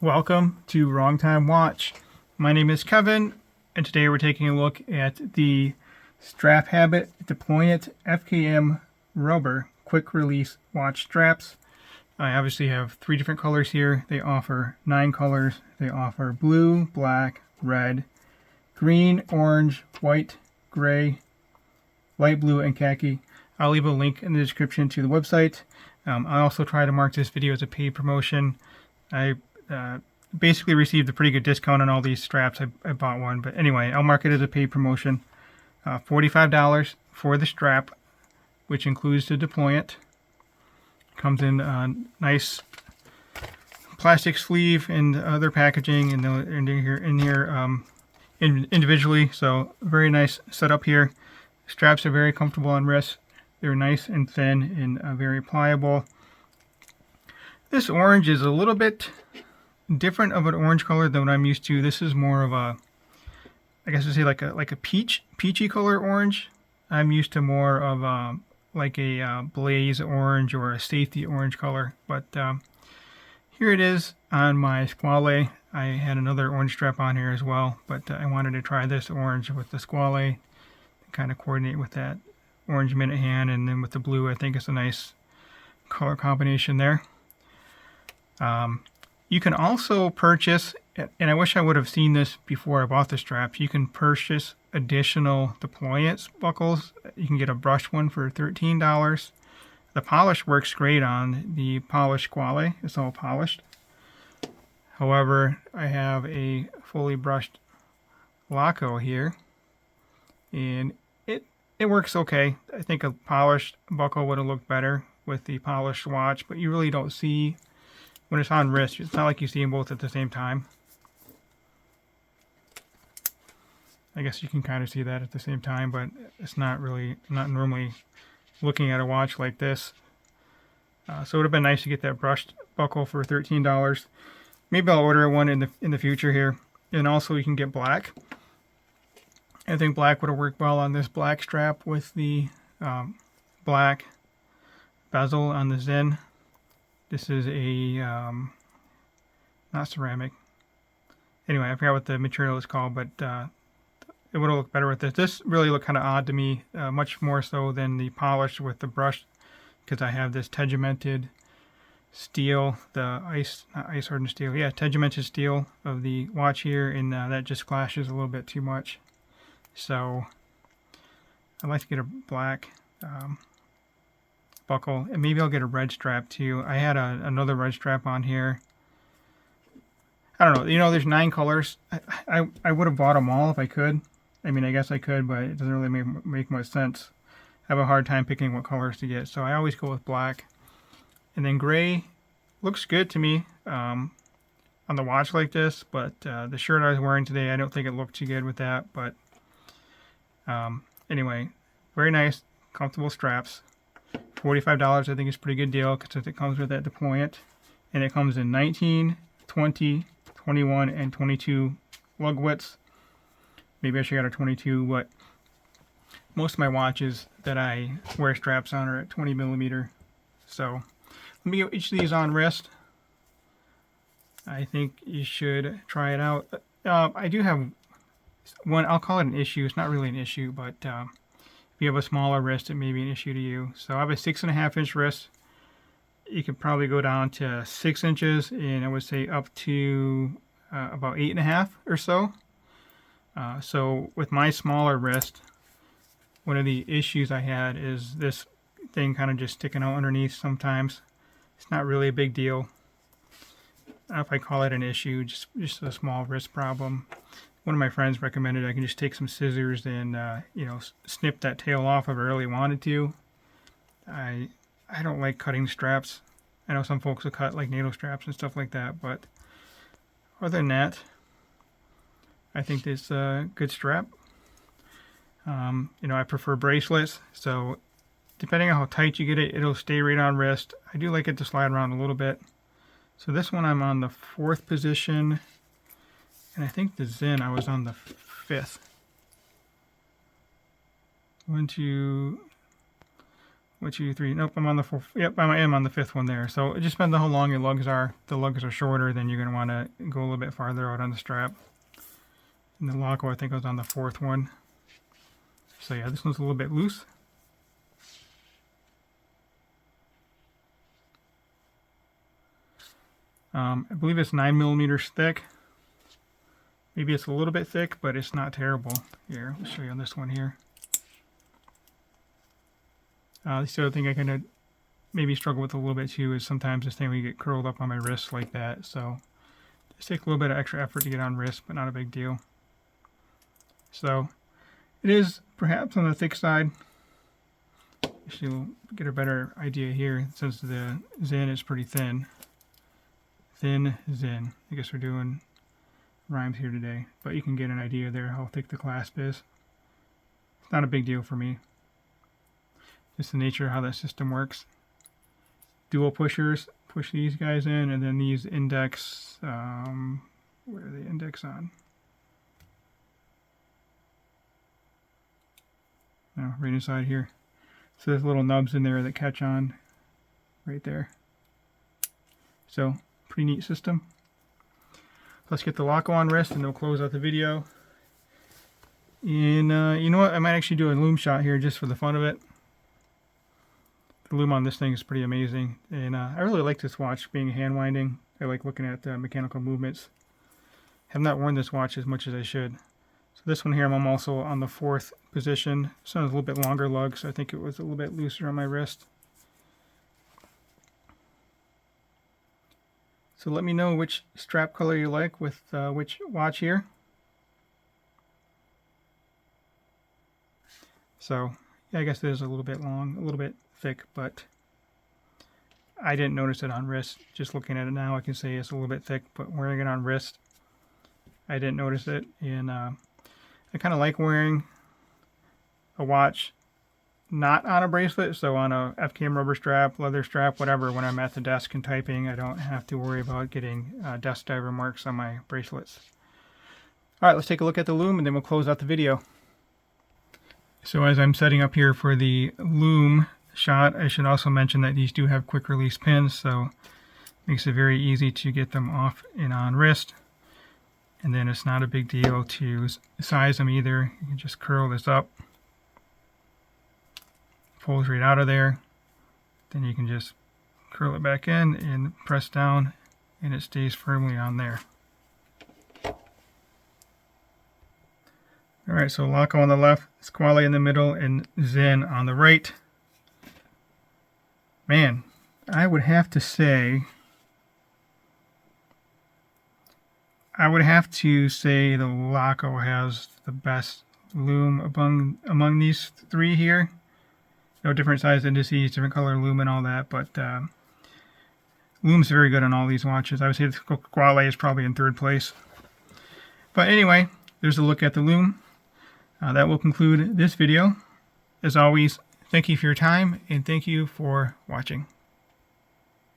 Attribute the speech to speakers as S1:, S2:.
S1: Welcome to Wrong Time Watch. My name is Kevin, and today we're taking a look at the Straphabit Deployant FKM rubber quick release watch straps. I obviously have 3 different colors here. They offer 9 colors. They offer blue, black, red, green, orange, white, gray, light blue, and khaki. I'll leave a link in the description to the website. I also try to mark this video as a paid promotion. I basically received a pretty good discount on all these straps. I bought one, but anyway, I'll mark it as a paid promotion. $45 for the strap, which includes the deployant. Comes in a nice plastic sleeve and other packaging, and in here individually. So very nice setup here. Straps are very comfortable on wrists. They're nice and thin and very pliable. This orange is a little bit different of an orange color than what I'm used to. This is more of a, I guess I'd say like a peachy color orange. I'm used to more of like a blaze orange or a safety orange color. But here it is on my Squale. I had another orange strap on here as well, but I wanted to try this orange with the Squale to kind of coordinate with that orange minute hand, and then with the blue, I think it's a nice color combination there. You can also purchase, and I wish I would have seen this before I bought the straps, you can purchase additional deployant buckles. You can get a brushed one for $13. The polish works great on the polished Squale. It's all polished. However, I have a fully brushed Laco here, and it works okay. I think a polished buckle would have looked better with the polished watch, but you really don't see, when it's on wrist, it's not like you see them both at the same time. I guess you can kind of see that at the same time, but it's not normally looking at a watch like this. So it would have been nice to get that brushed buckle for $13. Maybe I'll order one in the future here. And also you can get black. I think black would have worked well on this black strap with the black bezel on the Zen. This is a not ceramic. Anyway, I forgot what the material is called, but it would have looked better with this. This really looked kind of odd to me, much more so than the polish with the brush, because I have this tegimented steel, the not ice hardened steel, yeah, tegimented steel of the watch here, and that just clashes a little bit too much. So I'd like to get a black buckle, and maybe I'll get a red strap too. I had another red strap on here. I don't know, there's 9 colors. I would have bought them all if I could. I mean, I guess I could, but it doesn't really make much sense. I have a hard time picking what colors to get, so I always go with black. And then gray looks good to me on the watch like this, but the shirt I was wearing today, I don't think it looked too good with that. But anyway, very nice, comfortable straps. $45 I think is a pretty good deal, because it comes with that deployant, and it comes in 19, 20, 21, and 22 lug widths. Maybe I should have got a 22, but most of my watches that I wear straps on are at 20 millimeter. So let me get each of these on wrist. I think you should try it out. I do have one, I'll call it an issue. It's not really an issue, but if you have a smaller wrist, it may be an issue to you. So I have a 6.5 inch wrist. You could probably go down to 6 inches, and I would say up to about 8.5 or so. So with my smaller wrist, one of the issues I had is this thing kind of just sticking out underneath sometimes. It's not really a big deal. I don't know if I call it an issue, just a small wrist problem. One of my friends recommended I can just take some scissors and snip that tail off if I really wanted to. I don't like cutting straps. I know some folks will cut like NATO straps and stuff like that, but other than that, I think this is a good strap. I prefer bracelets, so depending on how tight you get it, it'll stay right on wrist. I do like it to slide around a little bit. So this one I'm on the 4th position, and I think the Zen I was on the 5th. 1, 2, 1, 2, 3. Nope, I'm on the fourth. Yep, I am on the fifth one there. So it just depends on how long your lugs are. If the lugs are shorter, then you're going to want to go a little bit farther out on the strap. And the loco, I think, was on the fourth one. So yeah, this one's a little bit loose. I believe it's 9 millimeters thick. Maybe it's a little bit thick, but it's not terrible. Here, I'll show you on this one here. This other thing I kind of maybe struggle with a little bit too is sometimes this thing will get curled up on my wrist like that. So just take a little bit of extra effort to get on wrist, but not a big deal. So it is perhaps on the thick side. You'll get a better idea here since the Zen is pretty thin. Thin Zen. I guess we're doing rhymes here today, but you can get an idea there how thick the clasp is. It's not a big deal for me. Just the nature of how that system works. Dual pushers, push these guys in, and then these index, where are they index on? No, right inside here. So there's little nubs in there that catch on right there. So, pretty neat system. Let's get the loco on wrist and we'll close out the video. And you know what? I might actually do a lume shot here just for the fun of it. The lume on this thing is pretty amazing. And I really like this watch being hand winding. I like looking at mechanical movements. Have not worn this watch as much as I should. So this one here, I'm also on the fourth position. This one's a little bit longer lug, so I think it was a little bit looser on my wrist. So let me know which strap color you like with which watch here. So yeah, I guess it is a little bit long, a little bit thick, but I didn't notice it on wrist. Just looking at it now, I can say it's a little bit thick, but wearing it on wrist, I didn't notice it. And I kind of like wearing a watch not on a bracelet, so on a FKM rubber strap, leather strap, whatever. When I'm at the desk and typing, I don't have to worry about getting desk diver marks on my bracelets. All right, let's take a look at the lume and then we'll close out the video. So as I'm setting up here for the lume shot, I should also mention that these do have quick release pins, so it makes it very easy to get them off and on wrist. And then it's not a big deal to size them either. You can just curl this up. Pulls right out of there. Then you can just curl it back in and press down and it stays firmly on there. Alright, so loco on the left, squale in the middle, and Zen on the right. Man, I would have to say the loco has the best lume among these three here. No different size indices, different color lume and all that, but lume's very good on all these watches. I would say the squale is probably in third place. But anyway, there's a look at the lume. That will conclude this video. As always, thank you for your time and thank you for watching.